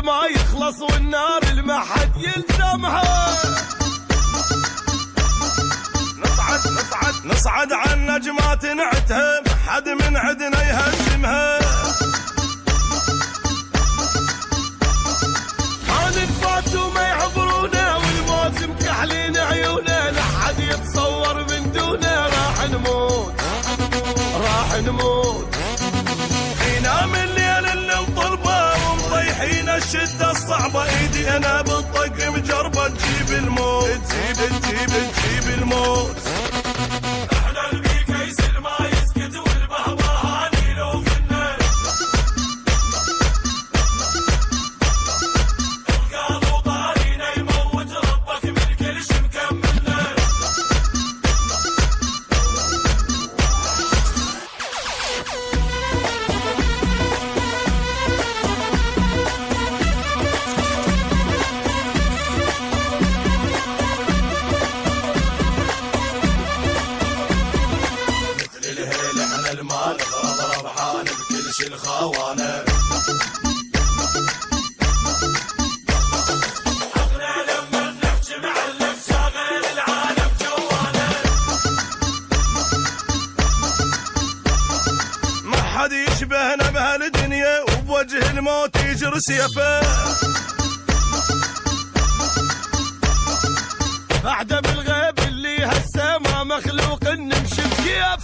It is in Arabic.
اللي ما يخلص والنار اللي ما حد يلزمها. نصعد عن نجمات نعتها ما حد من عدنا يهزمها. ما ننفات وما يعبرونا والموت مكحلين عيونا، لا حد يتصور من دونا راح نموت راح نموت. ينام الليل اللي مطلبه ومطيحين الشدة الصعبة، ايدي انا بالطق مجربة تجيب الموت تجيب الموت. احنا البيك يسل ما يسكت والبهبهاني لو فنن، القالوا طارينا يموت ربك من كل شي مكملنا. المال غرض ربحان بكل شي الخوانه. حقنا لما نحكي معلم شاغل العالم جوانا. ما حد يشبهنا بهالدنيا وبوجه الموت يجر سيفه. بعد بالغيب اللي هسه ما مخلوق نمشي بكيف